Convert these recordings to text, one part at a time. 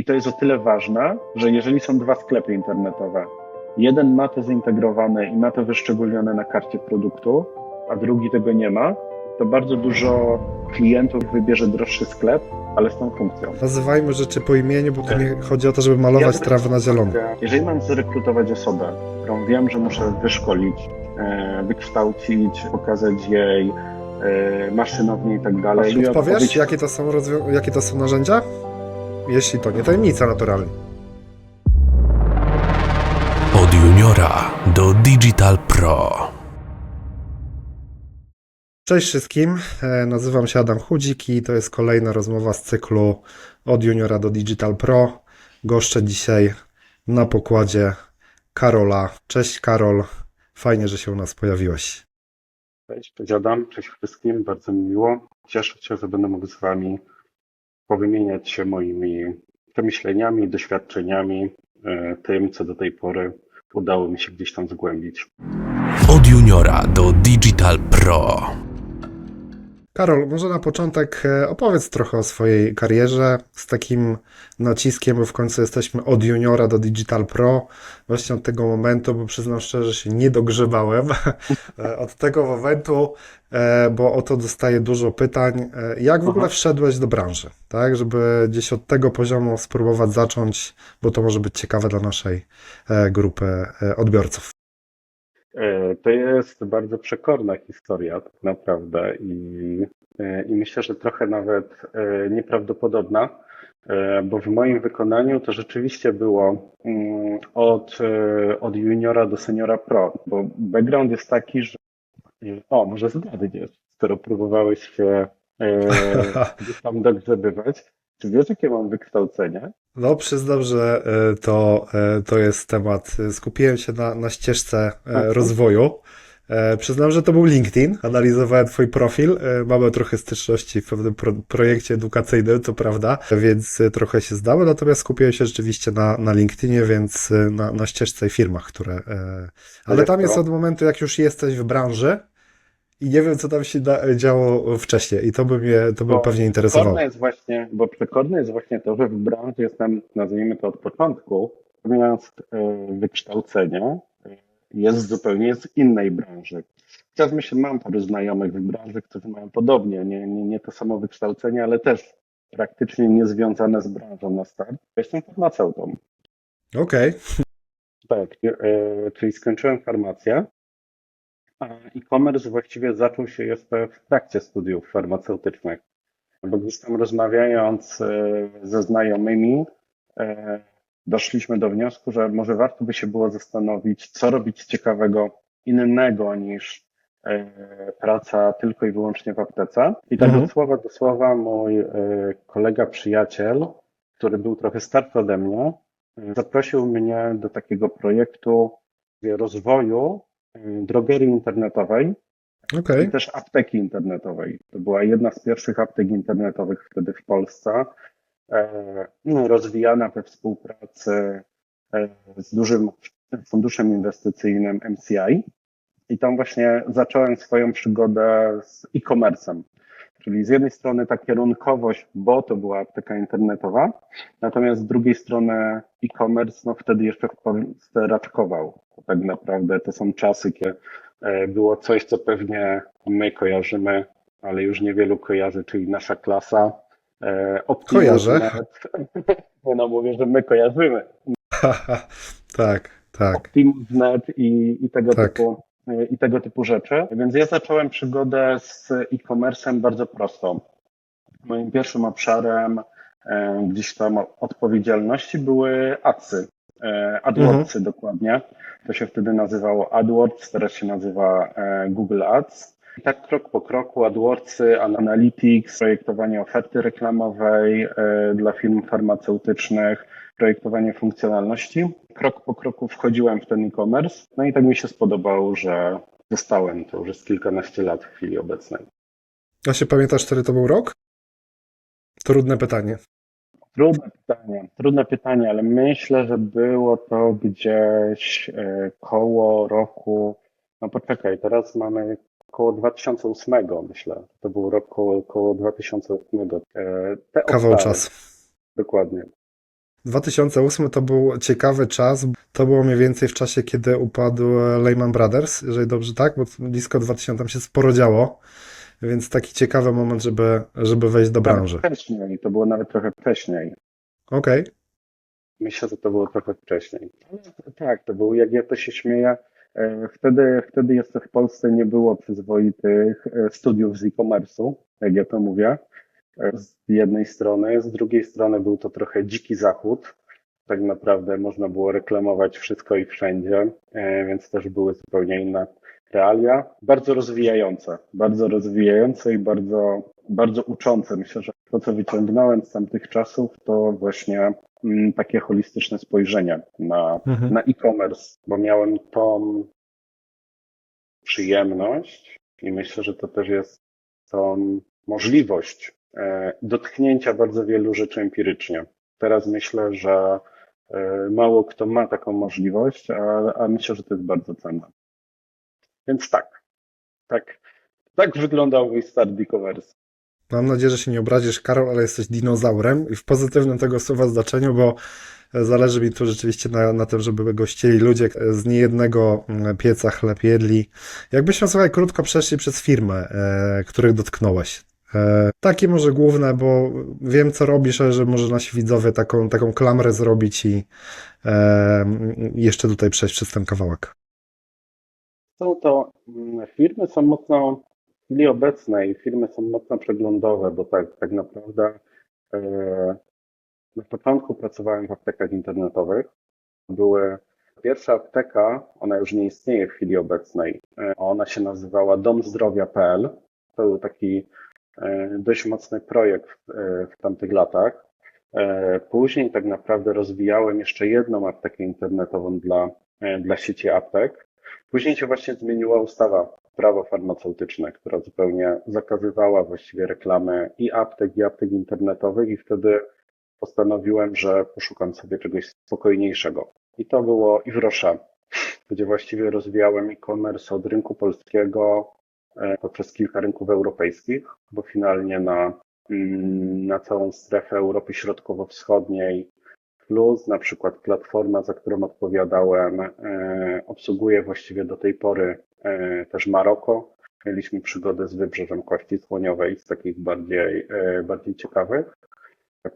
I to jest o tyle ważne, że jeżeli są dwa sklepy internetowe, jeden ma to zintegrowane i ma to wyszczególnione na karcie produktu, a drugi tego nie ma, to bardzo dużo klientów wybierze droższy sklep, ale z tą funkcją. Nazywajmy rzeczy po imieniu, bo tu nie chodzi o to, żeby malować trawę na zielono. Jeżeli mam zrekrutować osobę, którą wiem, że muszę wyszkolić, wykształcić, pokazać jej maszynownie i tak dalej. Odpowiesz, jakie to są narzędzia? Jeśli to nie tajemnica, naturalnie. Od juniora do Digital Pro. Cześć wszystkim, nazywam się Adam Chudzik i to jest kolejna rozmowa z cyklu Od juniora do Digital Pro. Goszczę dzisiaj na pokładzie Karola. Cześć Karol, fajnie, że się u nas pojawiłeś. Cześć Adam, cześć wszystkim, bardzo mi miło. Cieszę się, że będę mógł z Wami powymieniać się moimi przemyśleniami, doświadczeniami, tym, co do tej pory udało mi się gdzieś tam zgłębić. Od juniora do Digital Pro. Karol, może na początek opowiedz trochę o swojej karierze z takim naciskiem, bo w końcu jesteśmy od juniora do Digital Pro. Właśnie od tego momentu, bo przyznam szczerze, że się nie dogrzewałem od tego momentu, bo o to dostaję dużo pytań. Jak w ogóle wszedłeś do branży, tak? Żeby gdzieś od tego poziomu spróbować zacząć, bo to może być ciekawe dla naszej grupy odbiorców. To jest bardzo przekorna historia tak naprawdę i myślę, że trochę nawet nieprawdopodobna, bo w moim wykonaniu to rzeczywiście było od juniora do seniora pro, bo background jest taki, że może zgadniesz, skoro próbowałeś się gdzieś tam dogrzebywać. Czy wiesz, jakie mam wykształcenie? No, przyznam, że to jest temat. Skupiłem się na ścieżce rozwoju. Przyznam, że to był LinkedIn. Analizowałem Twój profil. Mamy trochę styczności w pewnym projekcie edukacyjnym, co prawda, więc trochę się zdało. Natomiast skupiłem się rzeczywiście na LinkedInie, więc na ścieżce i firmach, które. Ale tam jest od momentu, jak już jesteś w branży. I nie wiem, co tam się działo wcześniej. I to by mnie pewnie interesowało. Przekorne jest właśnie to, że w branży jestem, nazwijmy to od początku, natomiast wykształcenie jest zupełnie z innej branży. Chociaż myślę, mam paru znajomych w branży, którzy mają podobnie, nie to samo wykształcenie, ale też praktycznie niezwiązane z branżą na start. Jestem farmaceutą. Okej. Tak, czyli skończyłem farmację. A e-commerce właściwie zaczął się jeszcze w trakcie studiów farmaceutycznych, bo gdzieś tam rozmawiając ze znajomymi, doszliśmy do wniosku, że może warto by się było zastanowić, co robić ciekawego innego niż praca tylko i wyłącznie w aptece. I tak od słowa do słowa mój kolega, przyjaciel, który był trochę starszy ode mnie, zaprosił mnie do takiego projektu rozwoju drogerii internetowej i też apteki internetowej. To była jedna z pierwszych aptek internetowych wtedy w Polsce, rozwijana we współpracy z dużym funduszem inwestycyjnym MCI. I tam właśnie zacząłem swoją przygodę z e-commerce'em. Czyli z jednej strony ta kierunkowość, bo to była apteka internetowa, natomiast z drugiej strony e-commerce, no wtedy jeszcze w Polsce raczkował. Tak naprawdę to są czasy, kiedy było coś, co pewnie my kojarzymy, ale już niewielu kojarzy, czyli nasza klasa. Kojarzę. No mówię, że my kojarzymy. Tak. Optimus.net i tego typu rzeczy. Więc ja zacząłem przygodę z e-commerce'em bardzo prosto. Moim pierwszym obszarem gdzieś tam odpowiedzialności były adsy. AdWordsy dokładnie. To się wtedy nazywało AdWords, teraz się nazywa Google Ads. I tak krok po kroku AdWordsy, Analytics, projektowanie oferty reklamowej dla firm farmaceutycznych, projektowanie funkcjonalności. Krok po kroku wchodziłem w ten e-commerce, no i tak mi się spodobało, że zostałem. To już jest kilkanaście lat w chwili obecnej. A się pamiętasz, który to był rok? Trudne pytanie. Trudne pytanie, ale myślę, że było to gdzieś koło roku, no poczekaj, teraz mamy koło 2008, myślę. To był rok koło 2008. Kawał czasu. Dokładnie. 2008 to był ciekawy czas. To było mniej więcej w czasie, kiedy upadł Lehman Brothers, jeżeli dobrze tak, bo blisko 2000 tam się sporo działo, więc taki ciekawy moment, żeby wejść do branży. Wcześniej, to było nawet trochę wcześniej. Okej. Myślę, że to było trochę wcześniej. Ale tak, to był, jak ja to się śmieję, wtedy jeszcze w Polsce nie było przyzwoitych studiów z e-commerce'u, jak ja to mówię, z jednej strony. Z drugiej strony był to trochę dziki zachód. Tak naprawdę można było reklamować wszystko i wszędzie, więc też były zupełnie inne realia. Bardzo rozwijające i bardzo, bardzo uczące. Myślę, że to, co wyciągnąłem z tamtych czasów, to właśnie takie holistyczne spojrzenie na e-commerce, bo miałem tą przyjemność i myślę, że to też jest tą możliwość dotknięcia bardzo wielu rzeczy empirycznie. Teraz myślę, że mało kto ma taką możliwość, a myślę, że to jest bardzo cenne. Więc tak wyglądał mój start e-commerce. Mam nadzieję, że się nie obrazisz, Karol, ale jesteś dinozaurem i w pozytywnym tego słowa znaczeniu, bo zależy mi tu rzeczywiście na tym, żeby gościli ludzie z niejednego pieca chleb jedli. Jakbyśmy, słuchaj, krótko przeszli przez firmy, których dotknąłeś. Takie może główne, bo wiem, co robisz, ale że może nasi widzowie taką klamrę zrobić i jeszcze tutaj przejść przez ten kawałek. Są to firmy są mocno w chwili obecnej, firmy są mocno przeglądowe, bo tak naprawdę na początku pracowałem w aptekach internetowych. Pierwsza apteka, ona już nie istnieje w chwili obecnej. Ona się nazywała domzdrowia.pl. To był taki dość mocny projekt w tamtych latach. Później tak naprawdę rozwijałem jeszcze jedną aptekę internetową dla sieci aptek. Później się właśnie zmieniła ustawa prawo farmaceutyczne, która zupełnie zakazywała właściwie reklamy i aptek internetowych i wtedy postanowiłem, że poszukam sobie czegoś spokojniejszego. I to było Ivrosze, gdzie właściwie rozwijałem e-commerce od rynku polskiego poprzez kilka rynków europejskich, bo finalnie na całą strefę Europy Środkowo-Wschodniej plus na przykład platforma, za którą odpowiadałem, obsługuje właściwie do tej pory też Maroko. Mieliśmy przygodę z Wybrzeżem Kości Słoniowej, z takich bardziej ciekawych.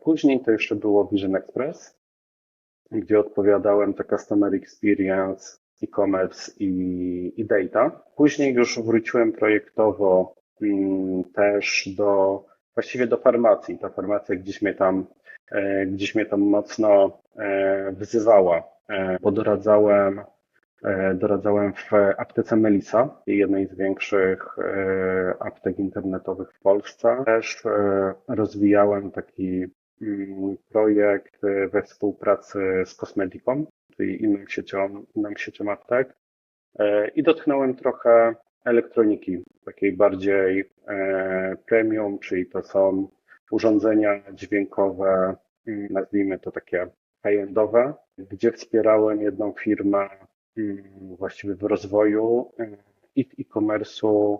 Później to jeszcze było Vision Express, gdzie odpowiadałem za Customer Experience, e-commerce i data. Później już wróciłem projektowo też właściwie do farmacji. Ta farmacja gdzieś mnie tam mocno wyzywała, bo doradzałem w aptece Melissa, jednej z większych aptek internetowych w Polsce. Też rozwijałem taki projekt we współpracy z Cosmeticą, czyli inną siecią aptek i dotknąłem trochę elektroniki, takiej bardziej premium, czyli to są urządzenia dźwiękowe, nazwijmy to takie high-endowe, gdzie wspierałem jedną firmę właściwie w rozwoju e-commerce'u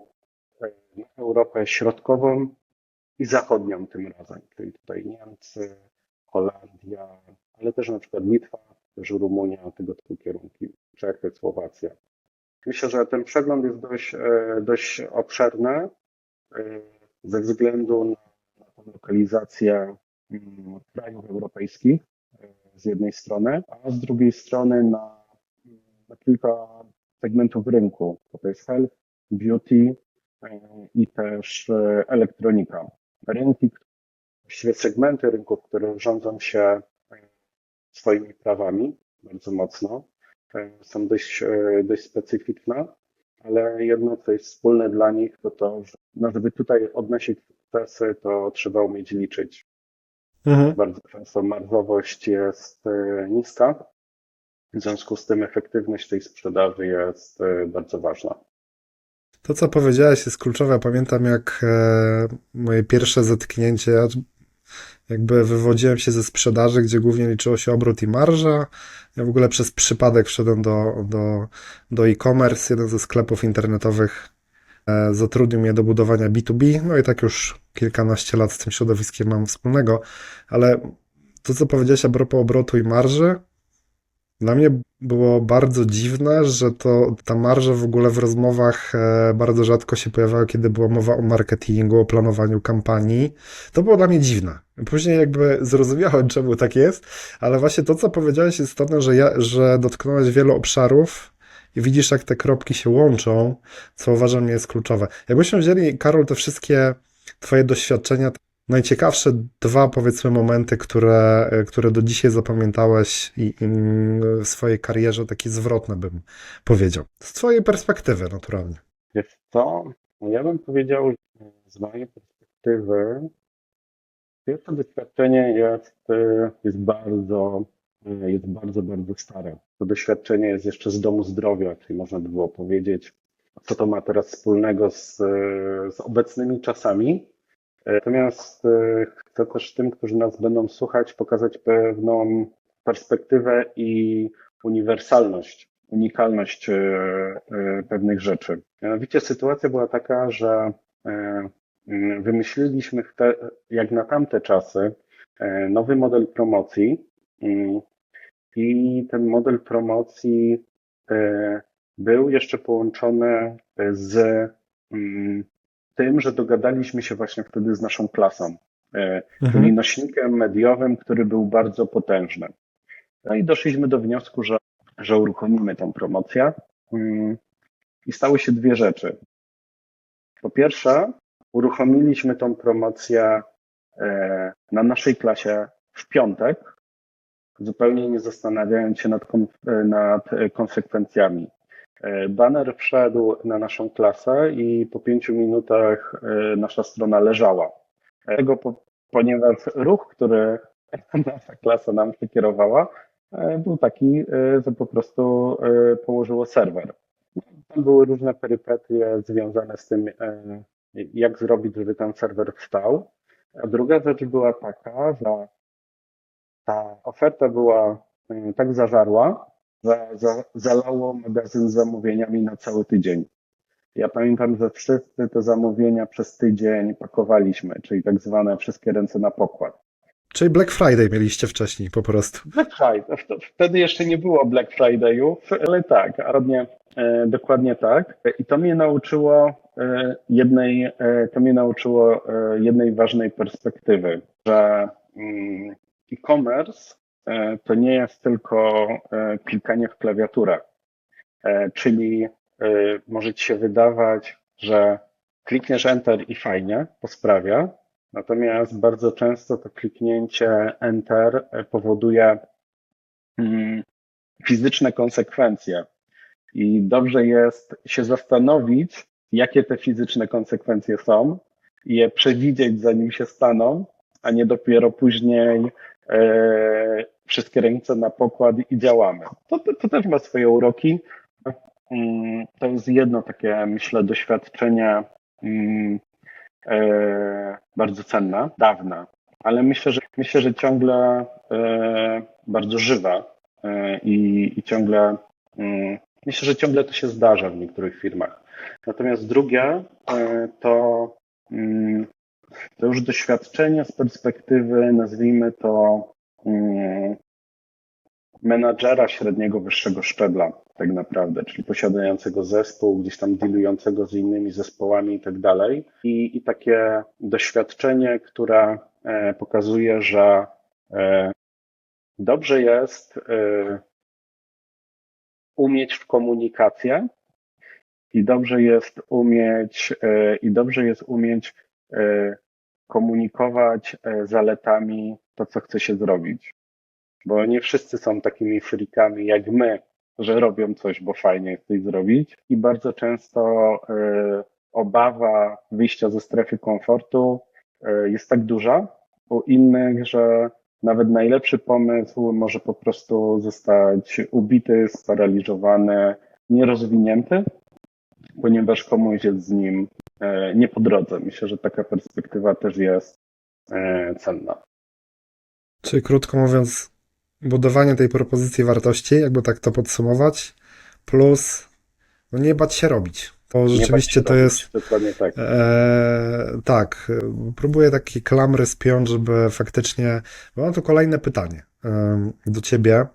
na Europę Środkową i Zachodnią tym razem, czyli tutaj Niemcy, Holandia, ale też na przykład Litwa, też Rumunia, tego typu kierunki, Czechy, Słowacja. Myślę, że ten przegląd jest dość obszerny ze względu na tę lokalizację krajów europejskich z jednej strony, a z drugiej strony na kilka segmentów rynku. To jest health, beauty i też elektronika. Właściwie segmenty rynków, które rządzą się swoimi prawami bardzo mocno, są dość specyficzne, ale jedno, co jest wspólne dla nich, to że żeby tutaj odnosić sukcesy, to trzeba umieć liczyć. Bardzo często marżowość jest niska, w związku z tym efektywność tej sprzedaży jest bardzo ważna. To, co powiedziałeś, jest kluczowe. Pamiętam, jak moje pierwsze zetknięcie, jakby wywodziłem się ze sprzedaży, gdzie głównie liczyło się obrót i marża. Ja w ogóle przez przypadek wszedłem do e-commerce. Jeden ze sklepów internetowych zatrudnił mnie do budowania B2B. No i tak już kilkanaście lat z tym środowiskiem mam wspólnego, ale To, co powiedziałeś a propos obrotu i marży, dla mnie było bardzo dziwne, że ta marża w ogóle w rozmowach bardzo rzadko się pojawiała, kiedy była mowa o marketingu, o planowaniu kampanii. To było dla mnie dziwne. Później jakby zrozumiałem, czemu tak jest, ale właśnie to, co powiedziałeś, jest istotne, że dotknąłeś wielu obszarów i widzisz, jak te kropki się łączą, co uważam jest kluczowe. Jakbyśmy wzięli, Karol, te wszystkie twoje doświadczenia, najciekawsze dwa, powiedzmy, momenty, które do dzisiaj zapamiętałeś i w swojej karierze, takie zwrotne bym powiedział. Z twojej perspektywy, naturalnie. Wiesz co? Ja bym powiedział, że z mojej perspektywy pierwsze doświadczenie jest bardzo, bardzo stare. To doświadczenie jest jeszcze z domu zdrowia, czyli można by było powiedzieć, co to ma teraz wspólnego z obecnymi czasami. Natomiast chcę też tym, którzy nas będą słuchać, pokazać pewną perspektywę i unikalność pewnych rzeczy. Mianowicie sytuacja była taka, że wymyśliliśmy, jak na tamte czasy, nowy model promocji i ten model promocji był jeszcze połączony z tym, że dogadaliśmy się właśnie wtedy z naszą klasą, czyli nośnikiem mediowym, który był bardzo potężny. No i doszliśmy do wniosku, że uruchomimy tą promocję i stały się dwie rzeczy. Po pierwsze, uruchomiliśmy tą promocję na naszej klasie w piątek, zupełnie nie zastanawiając się nad konsekwencjami. Baner wszedł na naszą klasę i po 5 minutach nasza strona leżała. Ponieważ ruch, który nasza klasa nam przekierowała, był taki, że po prostu położyło serwer. Tam były różne perypetie związane z tym, jak zrobić, żeby ten serwer wstał. A druga rzecz była taka, że ta oferta była tak zażarła, że zalało magazyn zamówieniami na cały tydzień. Ja pamiętam, że wszyscy te zamówienia przez tydzień pakowaliśmy, czyli tak zwane wszystkie ręce na pokład. Czyli Black Friday mieliście wcześniej po prostu. Black Friday. Wtedy jeszcze nie było Black Friday'ów, ale tak, dokładnie tak. I to mnie nauczyło jednej ważnej perspektywy, że e-commerce to nie jest tylko klikanie w klawiaturę, czyli może ci się wydawać, że klikniesz Enter i fajnie, posprawia, natomiast bardzo często to kliknięcie Enter powoduje fizyczne konsekwencje i dobrze jest się zastanowić, jakie te fizyczne konsekwencje są i je przewidzieć, zanim się staną, a nie dopiero później wszystkie ręce na pokład i działamy. To też ma swoje uroki. To jest jedno takie, myślę, doświadczenie bardzo cenne, dawne, ale myślę, że ciągle bardzo żywa i ciągle, myślę, że ciągle to się zdarza w niektórych firmach. Natomiast drugie to już doświadczenie z perspektywy, nazwijmy to, menadżera średniego, wyższego szczebla, tak naprawdę, czyli posiadającego zespół, gdzieś tam dealującego z innymi zespołami i tak dalej. I takie doświadczenie, które pokazuje, że dobrze jest umieć w komunikację i dobrze jest umieć komunikować zaletami to, co chce się zrobić. Bo nie wszyscy są takimi freakami jak my, że robią coś, bo fajnie jest coś zrobić. I bardzo często obawa wyjścia ze strefy komfortu jest tak duża u innych, że nawet najlepszy pomysł może po prostu zostać ubity, sparaliżowany, nierozwinięty, ponieważ komuś jest z nim nie po drodze. Myślę, że taka perspektywa też jest cenna. Czyli krótko mówiąc, budowanie tej propozycji wartości, jakby tak to podsumować, plus nie bać się robić. Bo Nie rzeczywiście bać to się jest. robić, dokładnie tak. Tak, próbuję takie klamry spiąć, żeby faktycznie. Bo mam tu kolejne pytanie do ciebie,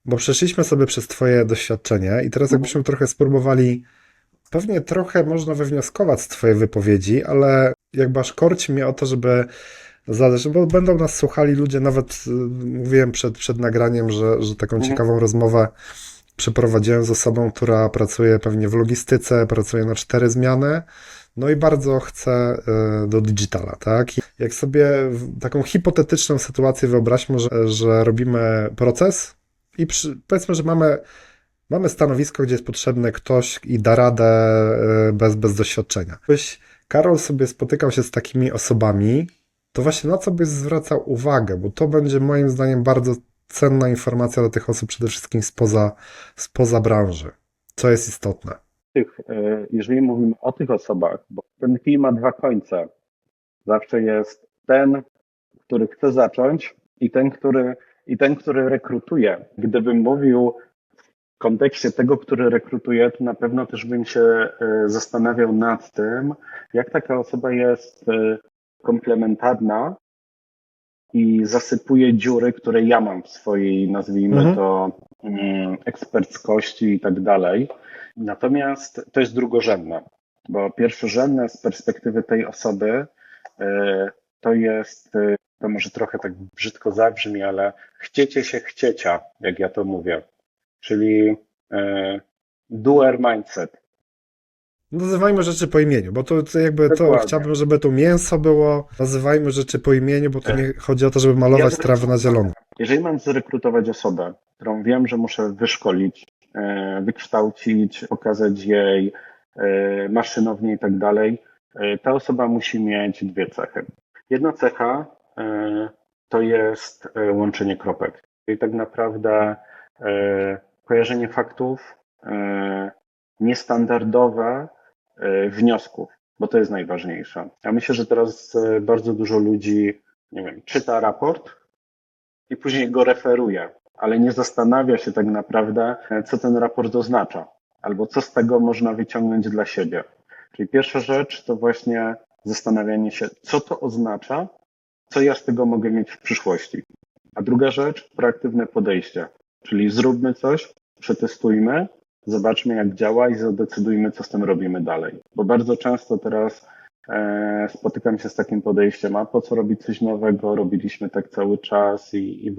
bo przeszliśmy sobie przez twoje doświadczenie i teraz jakbyśmy trochę spróbowali. Pewnie trochę można wywnioskować z twojej wypowiedzi, ale jakby aż korci mnie o to, żeby zadać, bo będą nas słuchali ludzie, nawet mówiłem przed nagraniem, że taką ciekawą rozmowę przeprowadziłem z osobą, która pracuje pewnie w logistyce, pracuje na 4 zmiany, no i bardzo chce do digitala, tak? I jak sobie taką hipotetyczną sytuację wyobraźmy, że robimy proces i powiedzmy, że mamy stanowisko, gdzie jest potrzebny ktoś i da radę bez doświadczenia. Gdybyś, Karol, sobie spotykał się z takimi osobami, to właśnie na co byś zwracał uwagę, bo to będzie moim zdaniem bardzo cenna informacja dla tych osób, przede wszystkim spoza branży. Co jest istotne? Jeżeli mówimy o tych osobach, bo ten kij ma dwa końce. Zawsze jest ten, który chce zacząć i ten, który rekrutuje. Gdybym mówił w kontekście tego, który rekrutuje, to na pewno też bym się zastanawiał nad tym, jak taka osoba jest komplementarna i zasypuje dziury, które ja mam w swojej, nazwijmy to, eksperckości i tak dalej. Natomiast to jest drugorzędne, bo pierwszorzędne z perspektywy tej osoby to jest, to może trochę tak brzydko zabrzmi, ale chciecie się chciecia, jak ja to mówię, czyli doer mindset. Nazywajmy rzeczy po imieniu, bo to jakby to Dokładnie. chciałbym, żeby tu mięso było. Nazywajmy rzeczy po imieniu, bo tu nie chodzi o to, żeby malować trawę na zielono. Jeżeli mam zrekrutować osobę, którą wiem, że muszę wyszkolić, wykształcić, pokazać jej maszynownie i tak dalej, ta osoba musi mieć dwie cechy. Jedna cecha to jest łączenie kropek, czyli tak naprawdę kojarzenie faktów, niestandardowe wniosków, bo to jest najważniejsze. Ja myślę, że teraz bardzo dużo ludzi, nie wiem, czyta raport i później go referuje, ale nie zastanawia się tak naprawdę, co ten raport oznacza, albo co z tego można wyciągnąć dla siebie. Czyli pierwsza rzecz to właśnie zastanawianie się, co to oznacza, co ja z tego mogę mieć w przyszłości. A druga rzecz, proaktywne podejście, czyli zróbmy coś, przetestujmy, zobaczmy jak działa i zadecydujmy, co z tym robimy dalej. Bo bardzo często teraz spotykam się z takim podejściem, a po co robić coś nowego, robiliśmy tak cały czas i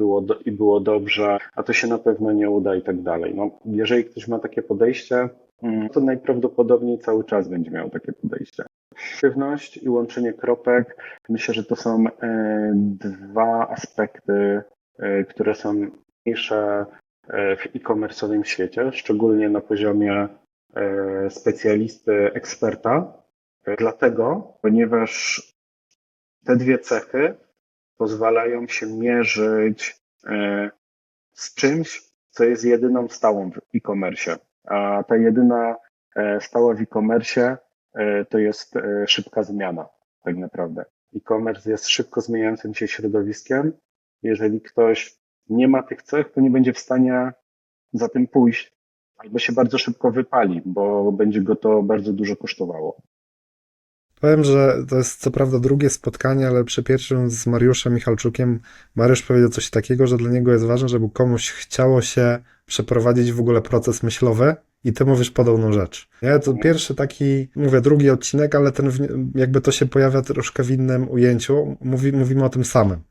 było dobrze, a to się na pewno nie uda i tak dalej. No, jeżeli ktoś ma takie podejście, to najprawdopodobniej cały czas będzie miał takie podejście. Aktywność i łączenie kropek, myślę, że to są dwa aspekty, które są mniejsze w e-commerce'owym świecie, szczególnie na poziomie specjalisty, eksperta. Dlatego, ponieważ te dwie cechy pozwalają się mierzyć z czymś, co jest jedyną stałą w e-commerce. A ta jedyna stała w e-commerce to jest szybka zmiana, tak naprawdę. E-commerce jest szybko zmieniającym się środowiskiem. Jeżeli ktoś nie ma tych cech, to nie będzie w stanie za tym pójść, albo się bardzo szybko wypali, bo będzie go to bardzo dużo kosztowało. Powiem, że to jest co prawda drugie spotkanie, ale przy pierwszym z Mariuszem Michalczukiem Mariusz powiedział coś takiego, że dla niego jest ważne, żeby komuś chciało się przeprowadzić w ogóle proces myślowy i ty mówisz podobną rzecz. Nie? To pierwszy taki, mówię, drugi odcinek, ale ten jakby to się pojawia troszkę w innym ujęciu. Mówimy o tym samym.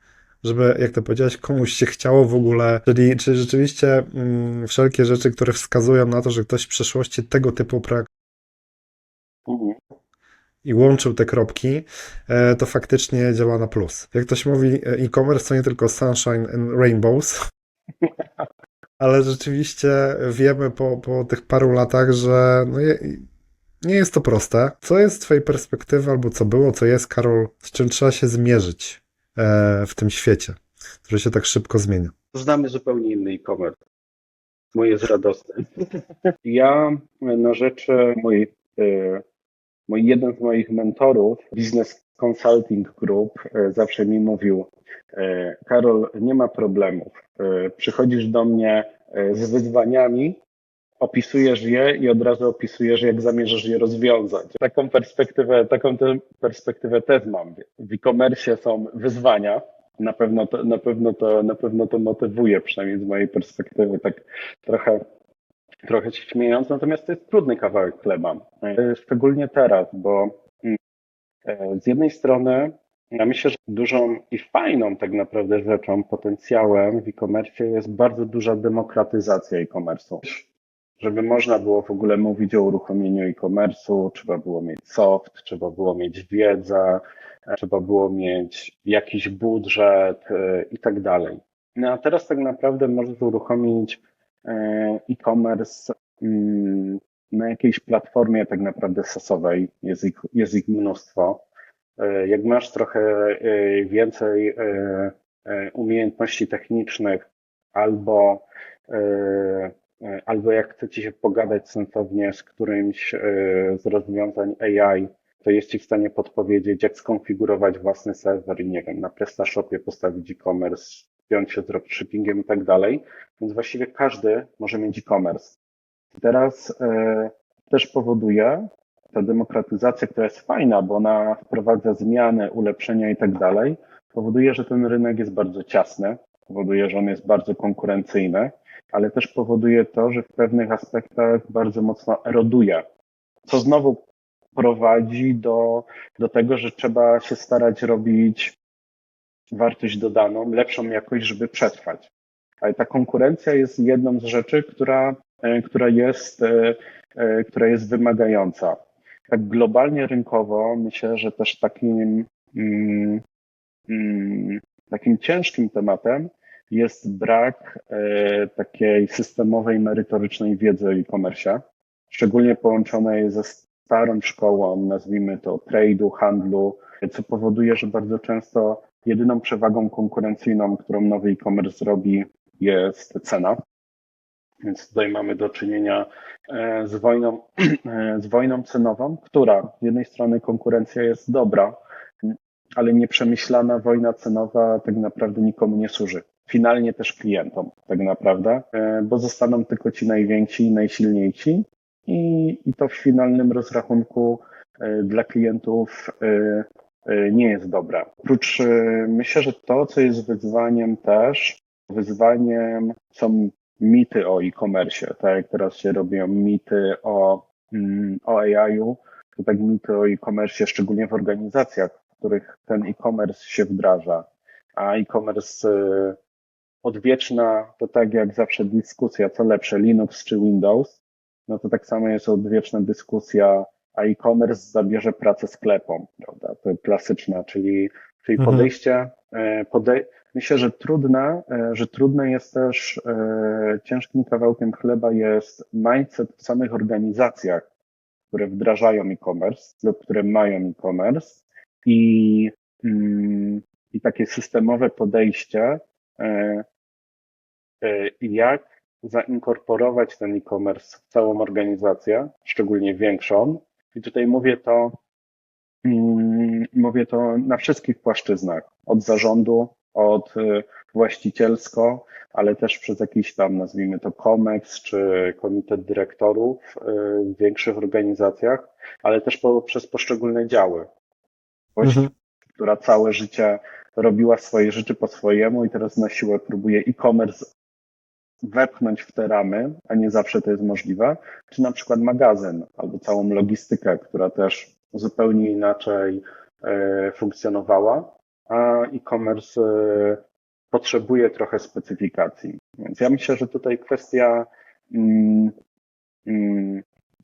Żeby, jak to powiedziałeś, komuś się chciało w ogóle, czyli czy rzeczywiście wszelkie rzeczy, które wskazują na to, że ktoś w przeszłości tego typu i łączył te kropki, to faktycznie działa na plus. Jak ktoś mówi, e-commerce to nie tylko sunshine and rainbows, ale rzeczywiście wiemy po tych paru latach, że no nie jest to proste. Co jest z twojej perspektywy, albo co było, co jest, Karol, z czym trzeba się zmierzyć w tym świecie, który się tak szybko zmienia? Znamy zupełnie inny e-commerce. Mój jest radosny. Ja na rzeczy jeden z moich mentorów, Business Consulting Group, zawsze mi mówił: Karol, nie ma problemów. Przychodzisz do mnie z wyzwaniami, opisujesz je i od razu opisujesz, jak zamierzasz je rozwiązać. Taką perspektywę też mam. W e-commerce są wyzwania. Na pewno to motywuje, przynajmniej z mojej perspektywy, tak trochę się śmiejąc. Natomiast to jest trudny kawałek chleba. Szczególnie teraz, bo z jednej strony ja myślę, że dużą i fajną tak naprawdę rzeczą, potencjałem w e-commerce jest bardzo duża demokratyzacja e-commerce'u. Żeby można było w ogóle mówić o uruchomieniu e-commerce'u, trzeba było mieć soft, trzeba było mieć wiedzę, trzeba było mieć jakiś budżet i tak dalej. No a teraz tak naprawdę możesz uruchomić e-commerce na jakiejś platformie tak naprawdę SaaS-owej, jest ich mnóstwo. Jak masz trochę więcej umiejętności technicznych albo jak chce ci się pogadać sensownie z którymś z rozwiązań AI, to jest ci w stanie podpowiedzieć, jak skonfigurować własny serwer i nie wiem, na PrestaShopie postawić e-commerce, piąć się z dropshippingiem i tak dalej. Więc właściwie każdy może mieć e-commerce. Teraz też powoduje ta demokratyzacja, która jest fajna, bo ona wprowadza zmiany, ulepszenia i tak dalej, powoduje, że ten rynek jest bardzo ciasny, powoduje, że on jest bardzo konkurencyjny, ale też powoduje to, że w pewnych aspektach bardzo mocno eroduje, co znowu prowadzi do tego, że trzeba się starać robić wartość dodaną, lepszą jakość, żeby przetrwać. Ale ta konkurencja jest jedną z rzeczy, która jest wymagająca. Tak globalnie rynkowo myślę, że też takim ciężkim tematem jest brak takiej systemowej, merytorycznej wiedzy o e-commerce, szczególnie połączonej ze starą szkołą, nazwijmy to trade'u, handlu, co powoduje, że bardzo często jedyną przewagą konkurencyjną, którą nowy e-commerce robi, jest cena. Więc tutaj mamy do czynienia z wojną cenową, która z jednej strony konkurencja jest dobra, ale nieprzemyślana wojna cenowa tak naprawdę nikomu nie służy. Finalnie też klientom tak naprawdę, bo zostaną tylko ci najwięksi i najsilniejsi i to w finalnym rozrachunku dla klientów nie jest dobre. Oprócz, myślę, że to, co jest wyzwaniem są mity o e-commerce, tak jak teraz się robią mity o AI-u, to tak mity o e-commerce, szczególnie w organizacjach, w których ten e-commerce się wdraża, a e-commerce odwieczna, to tak jak zawsze dyskusja, co lepsze, Linux czy Windows, no to tak samo jest odwieczna dyskusja, a e-commerce zabierze pracę sklepom, prawda? To klasyczna, czyli podejście, myślę, że trudne jest też, ciężkim kawałkiem chleba jest mindset w samych organizacjach, które wdrażają e-commerce lub które mają e-commerce i takie systemowe podejście, jak zainkorporować ten e-commerce w całą organizację, szczególnie większą. I tutaj mówię to na wszystkich płaszczyznach, od zarządu, od właścicielsko, ale też przez jakiś tam, nazwijmy to COMEX czy komitet dyrektorów w większych organizacjach, ale też przez poszczególne działy. Która całe życie robiła swoje rzeczy po swojemu i teraz na siłę próbuje e-commerce wepchnąć w te ramy, a nie zawsze to jest możliwe, czy na przykład magazyn albo całą logistykę, która też zupełnie inaczej funkcjonowała, a e-commerce potrzebuje trochę specyfikacji. Więc ja myślę, że tutaj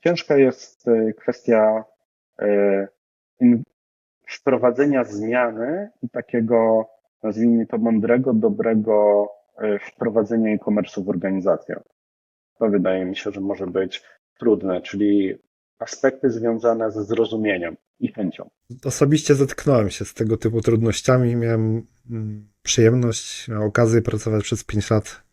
ciężka jest kwestia wprowadzenia zmiany i takiego, nazwijmy to mądrego, dobrego wprowadzenia e-commerce'u w organizacjach. To wydaje mi się, że może być trudne, czyli aspekty związane ze zrozumieniem i chęcią. Osobiście zetknąłem się z tego typu trudnościami. Miałem przyjemność, miałem okazję pracować przez 5 lat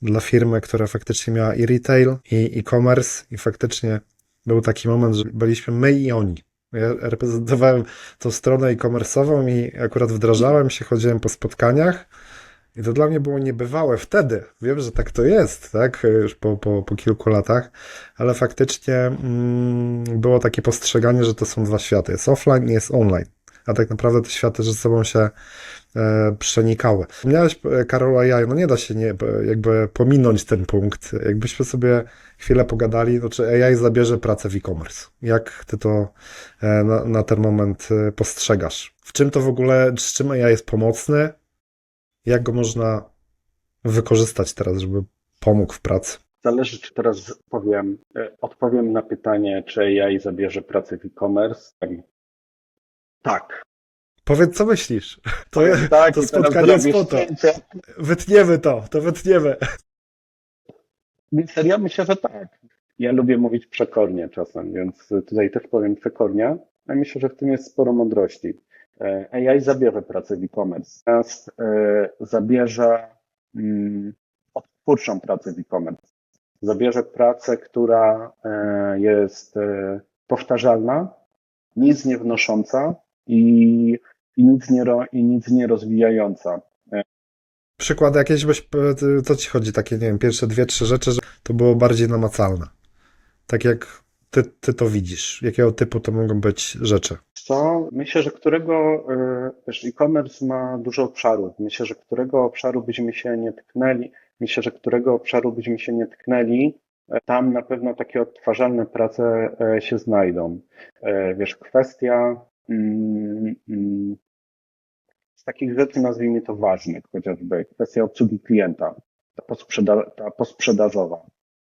dla firmy, która faktycznie miała i retail, i e-commerce i faktycznie był taki moment, że byliśmy my i oni. Ja reprezentowałem tą stronę e-commerce'ową i akurat wdrażałem się, chodziłem po spotkaniach I to dla mnie było niebywałe wtedy. Wiem, że tak to jest, tak? Już po kilku latach, ale faktycznie było takie postrzeganie, że to są dwa światy. Jest offline i jest online. A tak naprawdę te światy ze sobą się przenikały. Wspomniałeś, Karol, AI, no nie da się jakby pominąć ten punkt. Jakbyśmy sobie chwilę pogadali, to czy AI zabierze pracę w e-commerce? Jak ty to na ten moment postrzegasz? W czym to w ogóle, z czym AI jest pomocny? Jak go można wykorzystać teraz, żeby pomógł w pracy? Zależy, czy teraz odpowiem na pytanie, czy AI zabierze pracę w e-commerce. Tak. Powiedz, co myślisz. To, Tak, to i teraz spotkanie jest po to. Wytniemy to wytniemy. Więc ja myślę, że tak. Ja lubię mówić przekornie czasem, więc tutaj też powiem przekornie. A myślę, że w tym jest sporo mądrości. AI zabierze pracę w e-commerce. Natomiast zabierze odtwórczą pracę w e-commerce. Zabierze pracę, która jest powtarzalna, nic nie wnosząca i nic nie rozwijająca. Przykłady jakieś, co ci chodzi, takie, nie wiem, pierwsze 2-3 rzeczy, że to było bardziej namacalne. Tak jak ty to widzisz. Jakiego typu to mogą być rzeczy? Co? Myślę, że też e-commerce ma dużo obszarów. Myślę, że którego obszaru byśmy się nie tknęli, tam na pewno takie odtwarzalne prace się znajdą. Wiesz, kwestia z takich rzeczy, nazwijmy to ważnych, chociażby kwestia obsługi klienta, ta posprzedażowa.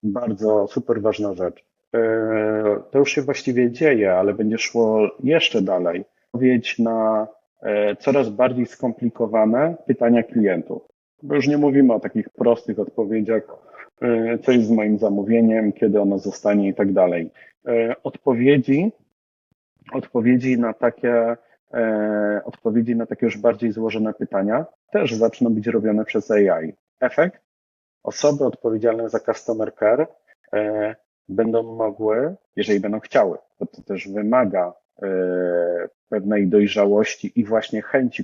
Bardzo super ważna rzecz. To już się właściwie dzieje, ale będzie szło jeszcze dalej. Odpowiedź na coraz bardziej skomplikowane pytania klientów. Bo już nie mówimy o takich prostych odpowiedziach, co jest z moim zamówieniem, kiedy ono zostanie i tak dalej. Odpowiedzi na takie już bardziej złożone pytania też zaczną być robione przez AI. Efekt? Osoby odpowiedzialne za customer care będą mogły, jeżeli będą chciały, bo to też wymaga pewnej dojrzałości i właśnie chęci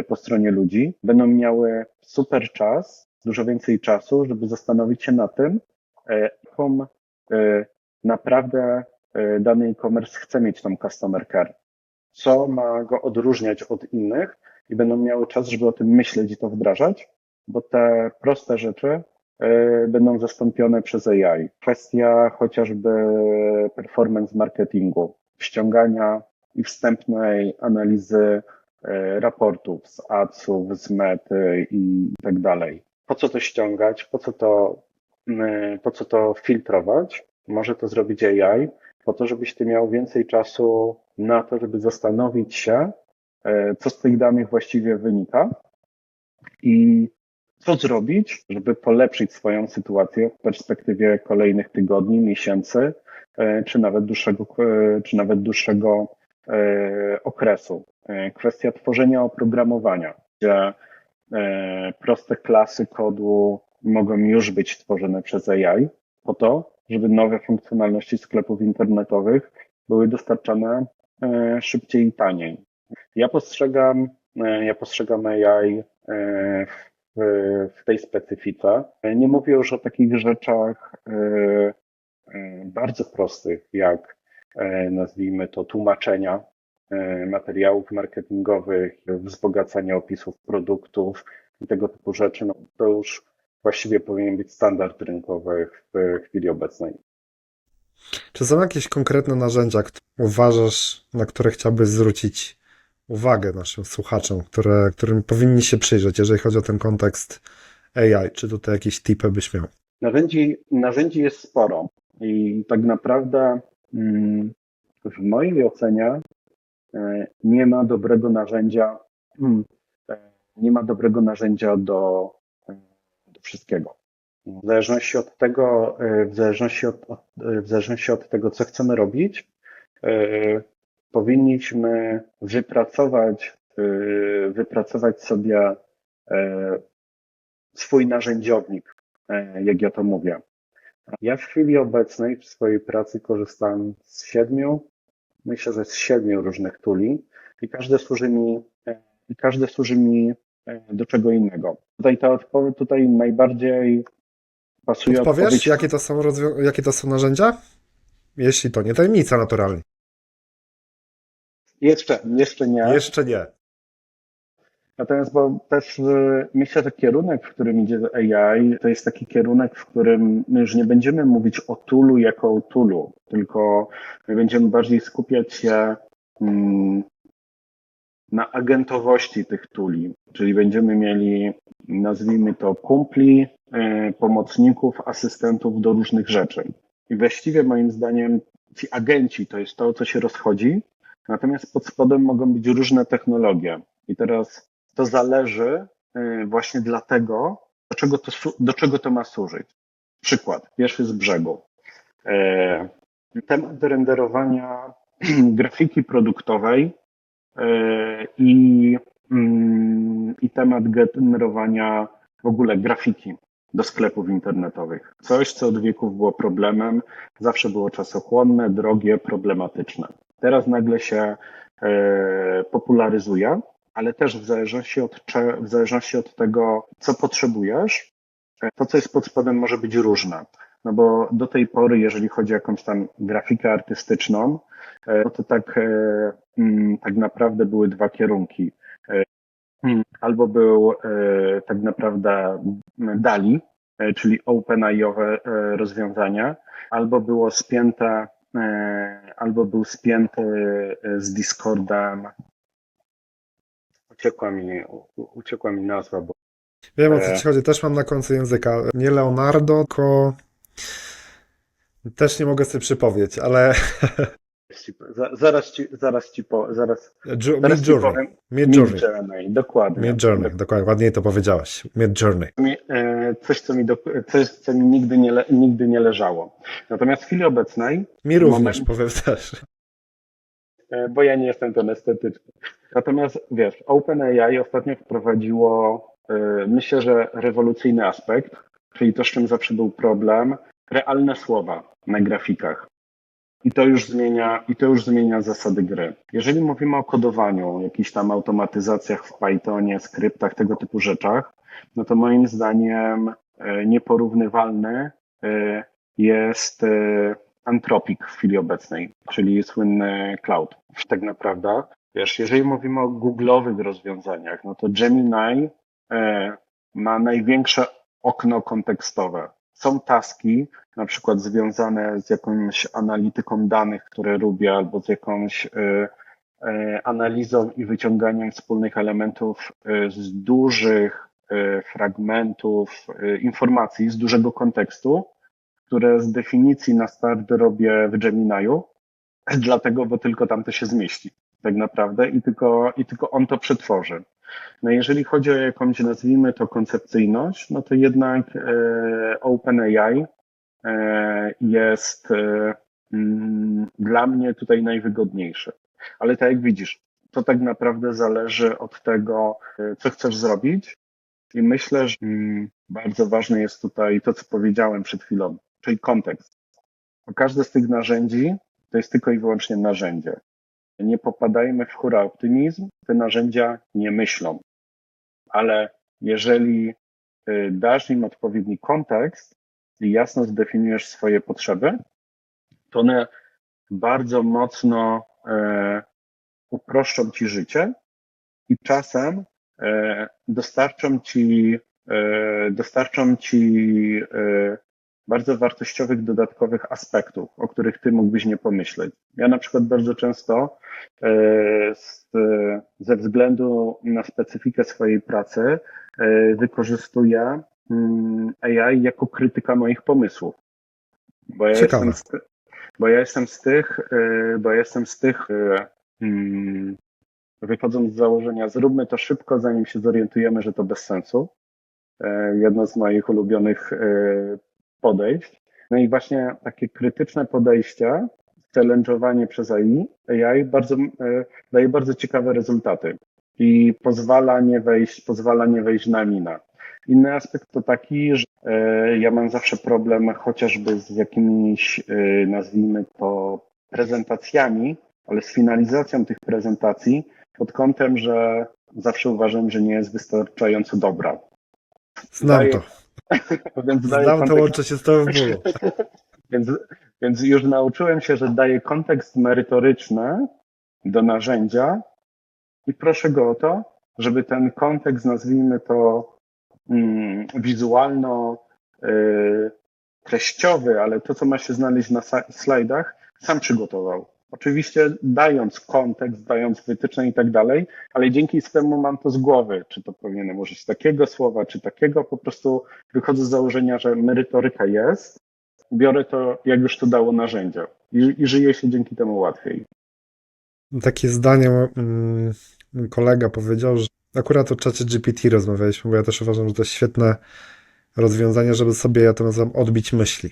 po stronie ludzi, będą miały super czas, dużo więcej czasu, żeby zastanowić się nad tym, jaką naprawdę dany e-commerce chce mieć tą customer care, co ma go odróżniać od innych i będą miały czas, żeby o tym myśleć i to wdrażać, bo te proste rzeczy będą zastąpione przez AI. Kwestia chociażby performance marketingu, ściągania i wstępnej analizy raportów z adsów, z mety i tak dalej. Po co to ściągać? Po co to filtrować? Może to zrobić AI, po to, żebyś ty miał więcej czasu na to, żeby zastanowić się, co z tych danych właściwie wynika i co zrobić, żeby polepszyć swoją sytuację w perspektywie kolejnych tygodni, miesięcy, czy nawet dłuższego okresu. Kwestia tworzenia oprogramowania, gdzie proste klasy kodu mogą już być tworzone przez AI po to, żeby nowe funkcjonalności sklepów internetowych były dostarczane szybciej i taniej. Ja postrzegam AI w tej specyfice. Nie mówię już o takich rzeczach bardzo prostych, jak nazwijmy to tłumaczenia materiałów marketingowych, wzbogacanie opisów produktów i tego typu rzeczy. No, to już właściwie powinien być standard rynkowy w chwili obecnej. Czy są jakieś konkretne narzędzia, uważasz, na które chciałbyś zwrócić uwagę naszym słuchaczom, którym powinni się przyjrzeć, jeżeli chodzi o ten kontekst AI? Czy tutaj jakieś tipy byś miał? Narzędzi jest sporo i tak naprawdę w mojej ocenie nie ma dobrego narzędzia do wszystkiego. W zależności od tego, co chcemy robić, powinniśmy wypracować sobie swój narzędziownik, jak ja to mówię. Ja w chwili obecnej w swojej pracy korzystam z 7 różnych tooli i każde służy mi do czego innego. Tutaj ta odpowiedź tutaj najbardziej pasuje Odpowiesz, odpowiedź. jakie to są narzędzia? Jeśli to nie tajemnica, naturalnie. Jeszcze nie. Jeszcze nie. Natomiast, bo też myślę, że kierunek, w którym idzie AI, to jest taki kierunek, w którym my już nie będziemy mówić o toolu jako o toolu, tylko my będziemy bardziej skupiać się na agentowości tych tooli, czyli będziemy mieli, nazwijmy to, kumpli, pomocników, asystentów do różnych rzeczy. I właściwie moim zdaniem ci agenci to jest to, co się rozchodzi, natomiast pod spodem mogą być różne technologie. I teraz to zależy właśnie dlatego, do czego to ma służyć. Przykład, pierwszy z brzegu. Temat renderowania grafiki produktowej i temat generowania w ogóle grafiki do sklepów internetowych. Coś, co od wieków było problemem, zawsze było czasochłonne, drogie, problematyczne. Teraz nagle się popularyzuje, ale też w zależności od tego, co potrzebujesz, to, co jest pod spodem, może być różne. No bo do tej pory, jeżeli chodzi o jakąś tam grafikę artystyczną, no to tak naprawdę były dwa kierunki. Albo był tak naprawdę DALL-E, czyli OpenAI-owe rozwiązania, albo był spięty z Discordem. Uciekła mi nazwa, bo Wiem, o co ci chodzi. Też mam na końcu języka. Nie Leonardo, tylko też nie mogę sobie przypomnieć, ale powiem. Midjourney, dokładnie. Midjourney, dokładnie, ładniej to powiedziałaś. Midjourney. Coś, co mi nigdy nie leżało. Natomiast w chwili obecnej... Mi również, powiem też. Bo ja nie jestem ten estetyczny. Natomiast wiesz, OpenAI ostatnio wprowadziło, myślę, że rewolucyjny aspekt, czyli to, z czym zawsze był problem, realne słowa na grafikach. I to już zmienia zasady gry. Jeżeli mówimy o kodowaniu, jakichś tam automatyzacjach w Pythonie, skryptach, tego typu rzeczach, no to moim zdaniem nieporównywalny jest Anthropic w chwili obecnej, czyli słynny cloud. Tak naprawdę, wiesz, jeżeli mówimy o googlowych rozwiązaniach, no to Gemini ma największe okno kontekstowe. Są taski, na przykład związane z jakąś analityką danych, które lubię, albo z jakąś analizą i wyciąganiem wspólnych elementów z dużych fragmentów informacji, z dużego kontekstu, które z definicji na start robię w Gemini'u, dlatego, bo tylko tam to się zmieści tak naprawdę i tylko on to przetworzy. No jeżeli chodzi o jakąś, nazwijmy to, koncepcyjność, no to jednak OpenAI jest dla mnie tutaj najwygodniejszy. Ale tak jak widzisz, to tak naprawdę zależy od tego, co chcesz zrobić i myślę, że bardzo ważne jest tutaj to, co powiedziałem przed chwilą, czyli kontekst. Bo każde z tych narzędzi to jest tylko i wyłącznie narzędzie. Nie popadajmy w hura optymizm, te narzędzia nie myślą. Ale jeżeli dasz im odpowiedni kontekst i jasno zdefiniujesz swoje potrzeby, to one bardzo mocno uproszczą ci życie i czasem dostarczą ci bardzo wartościowych, dodatkowych aspektów, o których ty mógłbyś nie pomyśleć. Ja na przykład bardzo często ze względu na specyfikę swojej pracy wykorzystuję AI jako krytyka moich pomysłów. Bo ja jestem z tych, wychodząc z założenia, zróbmy to szybko, zanim się zorientujemy, że to bez sensu. Jedno z moich ulubionych podejść. No i właśnie takie krytyczne podejście, challenge'owanie przez AI daje bardzo ciekawe rezultaty i pozwala nie wejść na mina. Inny aspekt to taki, że ja mam zawsze problem chociażby z jakimiś, nazwijmy to, prezentacjami, ale z finalizacją tych prezentacji pod kątem, że zawsze uważam, że nie jest wystarczająco dobra. Znam Daje- to. Więc daje Znam to, kontekst, łączę się z tobą w bólu. więc, więc już nauczyłem się, że daję kontekst merytoryczny do narzędzia i proszę go o to, żeby ten kontekst, nazwijmy to wizualno treściowy, ale to, co ma się znaleźć na slajdach, sam przygotował. Oczywiście dając kontekst, dając wytyczne i tak dalej, ale dzięki temu mam to z głowy, czy to powinienem użyć takiego słowa, czy takiego, po prostu wychodzę z założenia, że merytoryka jest, biorę to, jak już to dało narzędzia i żyje się dzięki temu łatwiej. Takie zdanie kolega powiedział, że akurat o czacie GPT rozmawialiśmy, bo ja też uważam, że to jest świetne rozwiązanie, żeby sobie, ja to nazywam, odbić myśli.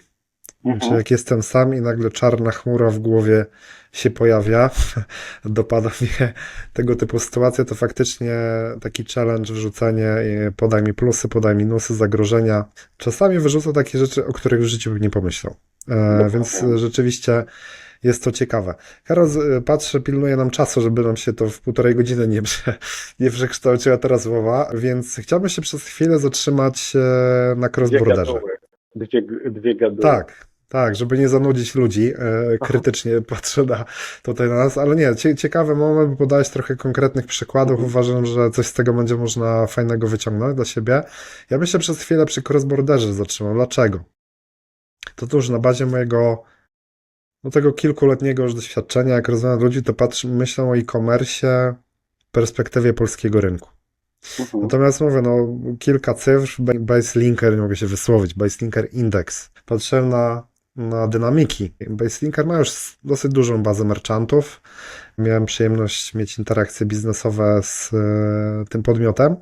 Czyli jak jestem sam i nagle czarna chmura w głowie się pojawia, dopada mnie tego typu sytuacja, to faktycznie taki challenge, wrzucenie, podaj mi plusy, podaj minusy, zagrożenia. Czasami wyrzucę takie rzeczy, o których w życiu bym nie pomyślał. Więc rzeczywiście jest to ciekawe. Karol, patrzę, pilnuje nam czasu, żeby nam się to w 1,5 godziny nie przekształciła ta rozmowa, więc chciałbym się przez chwilę zatrzymać na cross-borderze. Dwie gaduły. Tak, żeby nie zanudzić ludzi, krytycznie patrzę tutaj na nas, ale nie, ciekawy moment, bo podałeś trochę konkretnych przykładów, uważam, że coś z tego będzie można fajnego wyciągnąć dla siebie. Ja bym się przez chwilę przy cross-borderze zatrzymał. Dlaczego? To już na bazie mojego tego kilkuletniego już doświadczenia, jak rozmawiam z ludzi, to myślę o e-commerce w perspektywie polskiego rynku. Natomiast mówię, kilka cyfr, Baselinker, nie mogę się wysłowić, Baselinker Index. Patrzyłem na dynamiki. Baselinker ma już dosyć dużą bazę merchantów. Miałem przyjemność mieć interakcje biznesowe z tym podmiotem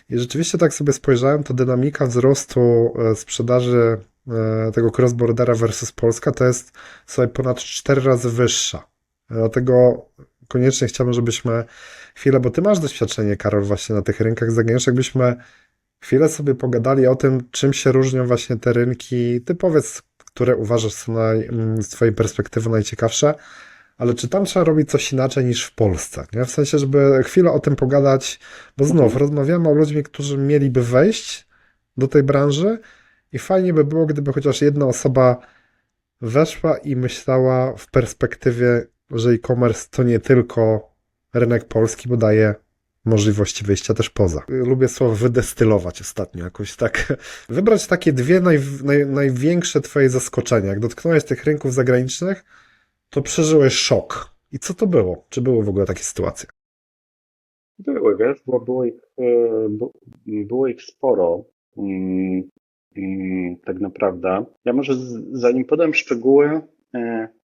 i rzeczywiście tak sobie spojrzałem, to dynamika wzrostu sprzedaży tego cross-bordera versus Polska to jest sobie ponad 4 razy wyższa. Dlatego koniecznie chciałbym, żebyśmy chwilę, bo ty masz doświadczenie, Karol, właśnie na tych rynkach zagranicznych, byśmy chwilę sobie pogadali o tym, czym się różnią właśnie te rynki. Ty powiedz, które uważasz są z twojej perspektywy najciekawsze, ale czy tam trzeba robić coś inaczej niż w Polsce? Nie? W sensie, żeby chwilę o tym pogadać, bo znów rozmawiamy o ludźmi, którzy mieliby wejść do tej branży i fajnie by było, gdyby chociaż jedna osoba weszła i myślała w perspektywie, że e-commerce to nie tylko rynek polski, bo daje możliwości wyjścia też poza. Lubię słowo wydestylować ostatnio jakoś tak. Wybrać takie dwie największe twoje zaskoczenia. Jak dotknąłeś tych rynków zagranicznych, to przeżyłeś szok. I co to było? Czy były w ogóle takie sytuacje? Były, wiesz, bo było ich sporo. Tak naprawdę. Ja może zanim podam szczegóły,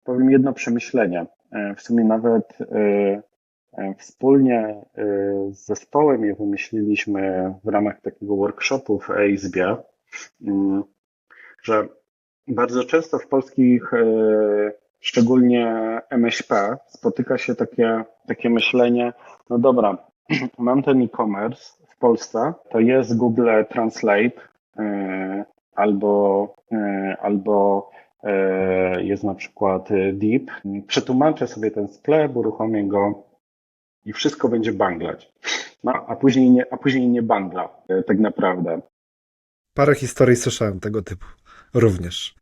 powiem jedno przemyślenie. W sumie nawet wspólnie z zespołem je wymyśliliśmy w ramach takiego workshopu w e-izbie, że bardzo często w polskich, szczególnie MŚP, spotyka się takie myślenie, no dobra, mam ten e-commerce w Polsce, to jest Google Translate, albo jest na przykład Deep. Przetłumaczę sobie ten sklep, uruchomię go i wszystko będzie banglać. No, a później nie bangla, tak naprawdę. Parę historii słyszałem tego typu również.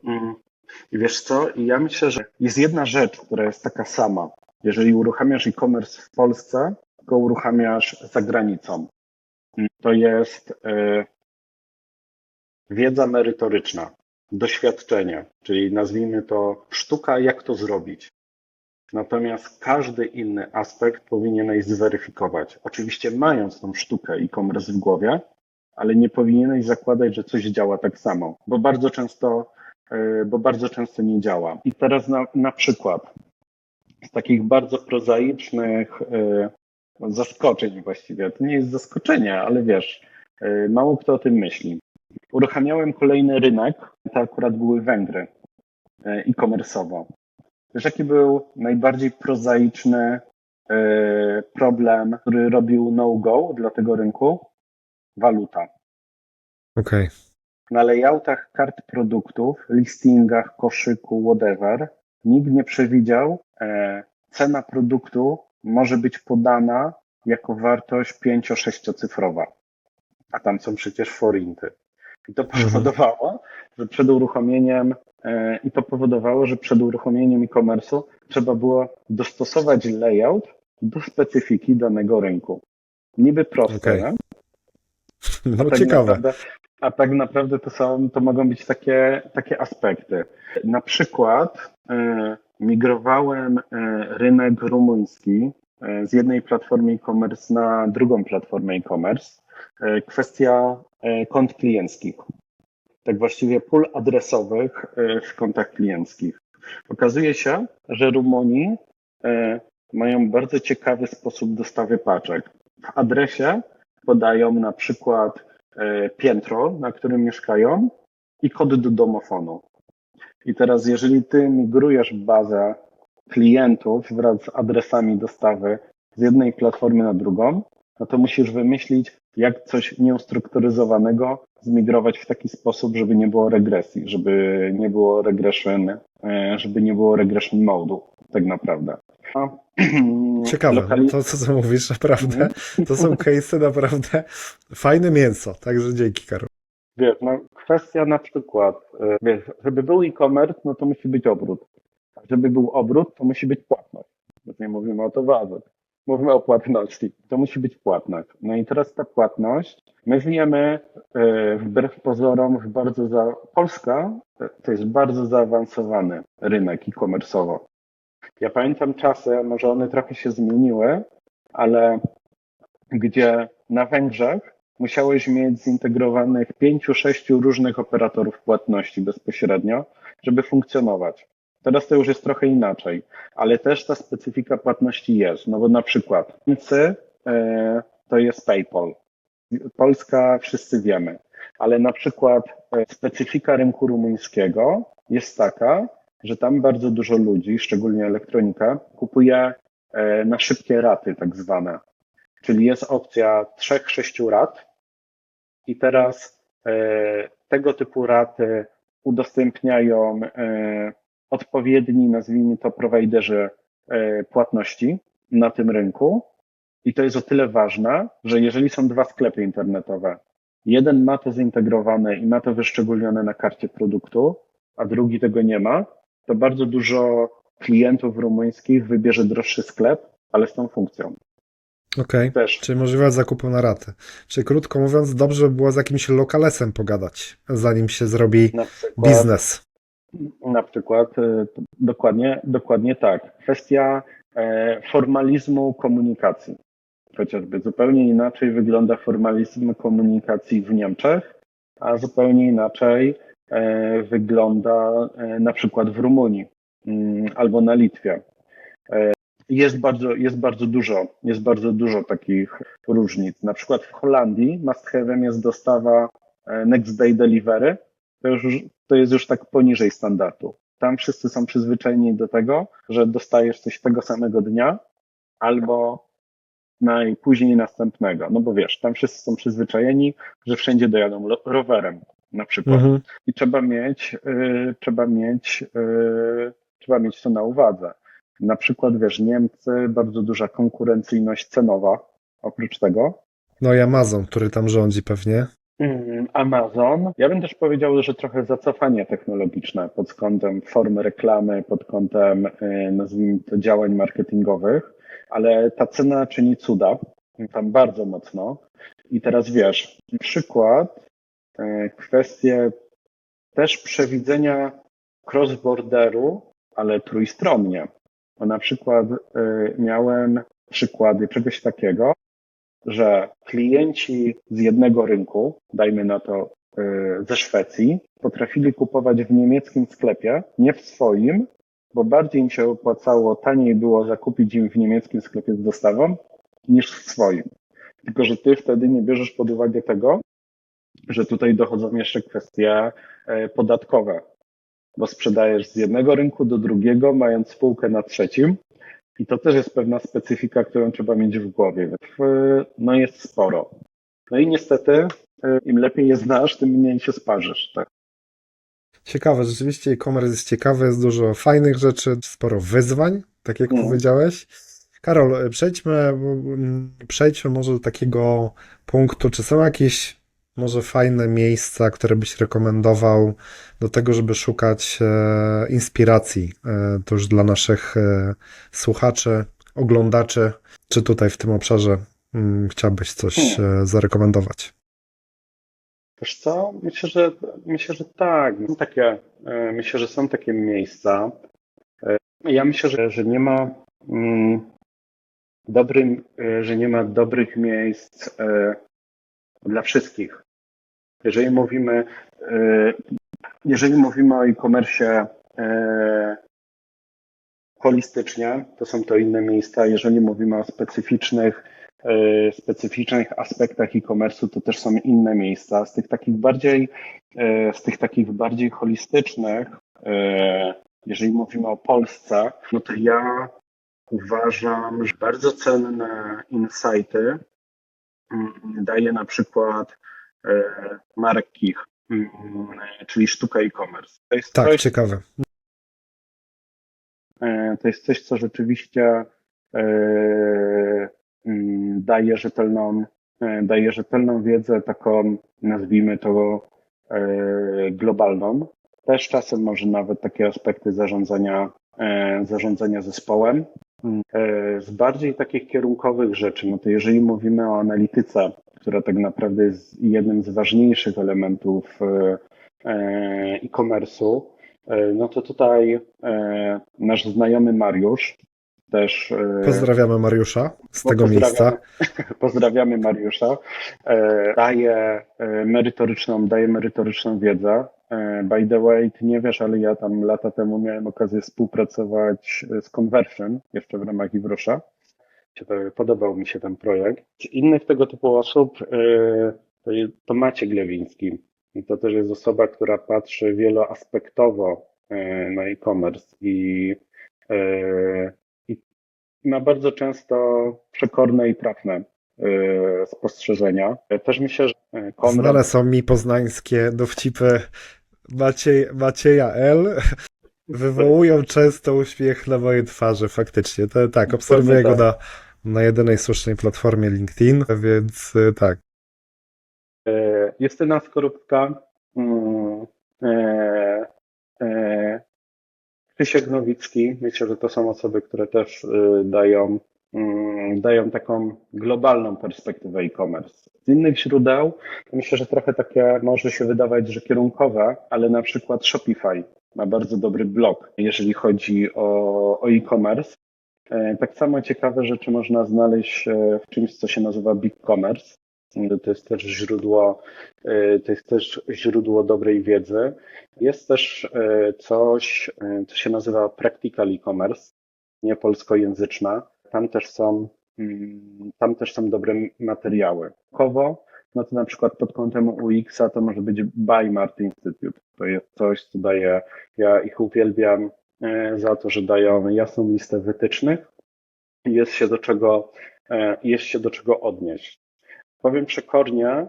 I wiesz co? I ja myślę, że jest jedna rzecz, która jest taka sama. Jeżeli uruchamiasz e-commerce w Polsce, go uruchamiasz za granicą. To jest wiedza merytoryczna, doświadczenie, czyli nazwijmy to sztuka, jak to zrobić. Natomiast każdy inny aspekt powinieneś zweryfikować. Oczywiście mając tą sztukę e-commerce w głowie, ale nie powinieneś zakładać, że coś działa tak samo, bo bardzo często nie działa. I teraz na przykład z takich bardzo prozaicznych zaskoczeń właściwie, to nie jest zaskoczenie, ale wiesz, mało kto o tym myśli. Uruchamiałem kolejny rynek, to akurat były Węgry, e-commerce'owo. Wiesz, jaki był najbardziej prozaiczny problem, który robił no-go dla tego rynku? Waluta. Okej. Na layoutach kart produktów, listingach, koszyku, whatever, nikt nie przewidział, cena produktu może być podana jako wartość 5-6-cyfrowa, a tam są przecież forinty. I to powodowało, że przed uruchomieniem e-commerce'u trzeba było dostosować layout do specyfiki danego rynku. Niby proste, Okej. nie? No tak ciekawe. tak naprawdę to mogą być takie aspekty. Na przykład migrowałem rynek rumuński z jednej platformy e-commerce na drugą platformę e-commerce. Kwestia kont klienckich. Tak właściwie pól adresowych w kontach klienckich. Okazuje się, że Rumuni mają bardzo ciekawy sposób dostawy paczek. W adresie podają na przykład piętro, na którym mieszkają i kod do domofonu. I teraz jeżeli ty migrujesz bazę klientów wraz z adresami dostawy z jednej platformy na drugą, no to musisz wymyślić, jak coś nieustrukturyzowanego zmigrować w taki sposób, żeby nie było regresji, żeby nie było regression mode'u, tak naprawdę. Ciekawe, to co mówisz, naprawdę. To są case'y naprawdę fajne mięso, także dzięki, Karol. Wiesz, no kwestia na przykład, wiesz, żeby był e-commerce, no to musi być obrót. A żeby był obrót, to musi być płatność. Nie mówimy o towarze, mówimy o płatności. To musi być płatność. No i teraz ta płatność, my żyjemy wbrew pozorom Polska to jest bardzo zaawansowany rynek e-commerce'owo. Ja pamiętam czasy, może one trochę się zmieniły, ale gdzie na Węgrzech musiałeś mieć zintegrowanych 5-6 różnych operatorów płatności bezpośrednio, żeby funkcjonować. Teraz to już jest trochę inaczej, ale też ta specyfika płatności jest, no bo na przykład Niemcy to jest PayPal. Polska wszyscy wiemy, ale na przykład specyfika rynku rumuńskiego jest taka, że tam bardzo dużo ludzi, szczególnie elektronika, kupuje na szybkie raty tak zwane. Czyli jest opcja 3-6 rat i teraz tego typu raty udostępniają odpowiedni, nazwijmy to, prowajderzy płatności na tym rynku. I to jest o tyle ważne, że jeżeli są dwa sklepy internetowe, jeden ma to zintegrowane i ma to wyszczególnione na karcie produktu, a drugi tego nie ma, to bardzo dużo klientów rumuńskich wybierze droższy sklep, ale z tą funkcją. Okej, czyli możliwość zakupu na ratę. Czyli krótko mówiąc, dobrze by było z jakimś lokalesem pogadać, zanim się zrobi biznes. Na przykład, dokładnie tak. Kwestia formalizmu komunikacji. Chociażby zupełnie inaczej wygląda formalizm komunikacji w Niemczech, a zupełnie inaczej wygląda na przykład w Rumunii albo na Litwie. Jest bardzo dużo takich różnic. Na przykład w Holandii must have'em jest dostawa next day delivery. To jest już tak poniżej standardu. Tam wszyscy są przyzwyczajeni do tego, że dostajesz coś tego samego dnia albo najpóźniej następnego. No bo wiesz, tam wszyscy są przyzwyczajeni, że wszędzie dojadą rowerem na przykład. I trzeba mieć to na uwadze. Na przykład, wiesz, Niemcy, bardzo duża konkurencyjność cenowa, oprócz tego. No i Amazon, który tam rządzi pewnie. Amazon. Ja bym też powiedział, że trochę zacofanie technologiczne pod kątem formy reklamy, pod kątem, nazwijmy to, działań marketingowych, ale ta cena czyni cuda, tam bardzo mocno. I teraz wiesz, na przykład kwestie też przewidzenia cross-borderu, ale trójstronnie. Bo na przykład miałem przykłady czegoś takiego, że klienci z jednego rynku, dajmy na to ze Szwecji, potrafili kupować w niemieckim sklepie, nie w swoim, bo bardziej im się opłacało, taniej było zakupić im w niemieckim sklepie z dostawą niż w swoim. Tylko że ty wtedy nie bierzesz pod uwagę tego, że tutaj dochodzą jeszcze kwestie podatkowe, bo sprzedajesz z jednego rynku do drugiego, mając spółkę na trzecim. I to też jest pewna specyfika, którą trzeba mieć w głowie. No jest sporo. No i niestety, im lepiej je znasz, tym mniej się sparzysz. Tak. Ciekawe, rzeczywiście e-commerce jest ciekawy, jest dużo fajnych rzeczy, sporo wyzwań, tak jak powiedziałeś. Karol, przejdźmy może do takiego punktu, czy są jakieś może fajne miejsca, które byś rekomendował do tego, żeby szukać inspiracji, to już dla naszych słuchaczy, oglądaczy, czy tutaj w tym obszarze chciałbyś coś zarekomendować? Wiesz co? Myślę, że tak. Myślę, że są takie miejsca. Ja myślę, że nie ma że nie ma dobrych miejsc dla wszystkich. Jeżeli mówimy, jeżeli mówimy o e-commerce holistycznie, to są to inne miejsca. Jeżeli mówimy o specyficznych aspektach e-commerce'u, to też są inne miejsca. Z tych takich bardziej holistycznych, jeżeli mówimy o Polsce, no to ja uważam, że bardzo cenne insighty daje na przykład Marek Kich, czyli sztuka e-commerce. Tak, ciekawe. To jest coś, co rzeczywiście daje rzetelną wiedzę, taką nazwijmy to globalną. Też czasem może nawet takie aspekty zarządzania zespołem. Z bardziej takich kierunkowych rzeczy, no to jeżeli mówimy o analityce, która tak naprawdę jest jednym z ważniejszych elementów e-commerce'u, no to tutaj nasz znajomy Mariusz też. Pozdrawiamy Mariusza z tego miejsca. Pozdrawiamy Mariusza. Daje merytoryczną wiedzę. By the way, ty nie wiesz, ale ja tam lata temu miałem okazję współpracować z Conversion, jeszcze w ramach Iwrosza. Podobał mi się ten projekt. Z innych tego typu osób to Maciek Lewiński. I to też jest osoba, która patrzy wieloaspektowo na e-commerce i ma bardzo często przekorne i trafne spostrzeżenia. Ja też myślę, że Konrad... Znane są mi poznańskie dowcipy Macieja L. Wywołują często uśmiech na mojej twarzy, faktycznie. To tak, obserwuję go na jedynej słusznej platformie LinkedIn, więc tak. Justyna Skorupska, Krzysiek Nowicki, myślę, że to są osoby, które też dają taką globalną perspektywę e-commerce. Z innych źródeł, myślę, że trochę takie może się wydawać, że kierunkowe, ale na przykład Shopify ma bardzo dobry blog, jeżeli chodzi o e-commerce. Tak samo ciekawe rzeczy można znaleźć w czymś, co się nazywa BigCommerce. To jest też źródło dobrej wiedzy. Jest też coś, co się nazywa Practical e-commerce, nie polskojęzyczna. Tam też są dobre materiały. No to na przykład pod kątem UX-a to może być Bymart Institute. To jest coś, co ja ich uwielbiam za to, że dają jasną listę wytycznych i jest się do czego odnieść. Powiem przekornie,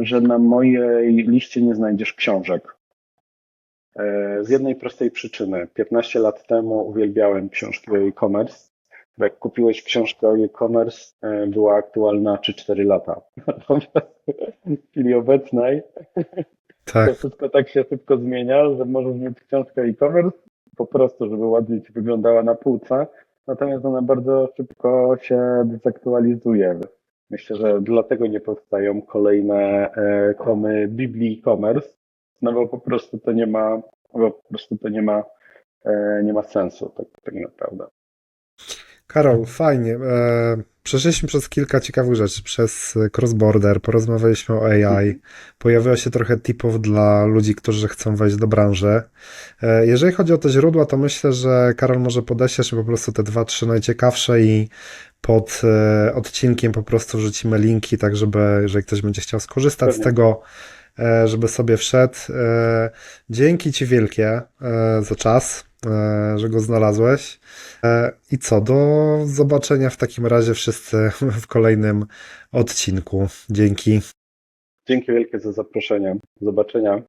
że na mojej liście nie znajdziesz książek. Z jednej prostej przyczyny. 15 lat temu uwielbiałem książki o e-commerce. Bo jak kupiłeś książkę o e-commerce, była aktualna 3-4 lata. W chwili obecnej Tak. to wszystko tak się szybko zmienia, że możesz mieć książkę e-commerce po prostu, żeby ładnie ci wyglądała na półce. Natomiast ona bardzo szybko się dezaktualizuje. Myślę, że dlatego nie powstają kolejne tomy Biblii e-commerce, no bo po prostu to nie ma sensu tak naprawdę. Karol, fajnie. Przeszliśmy przez kilka ciekawych rzeczy, przez cross-border, porozmawialiśmy o AI, pojawiło się trochę tipów dla ludzi, którzy chcą wejść do branży. Jeżeli chodzi o te źródła, to myślę, że Karol może podeślesz po prostu te 2-3 najciekawsze i pod odcinkiem po prostu wrzucimy linki, tak żeby, jeżeli ktoś będzie chciał skorzystać z tego, żeby sobie wszedł. Dzięki Ci wielkie za czas, że go znalazłeś. I co, do zobaczenia w takim razie wszyscy w kolejnym odcinku. Dzięki. Dzięki wielkie za zaproszenie. Do zobaczenia.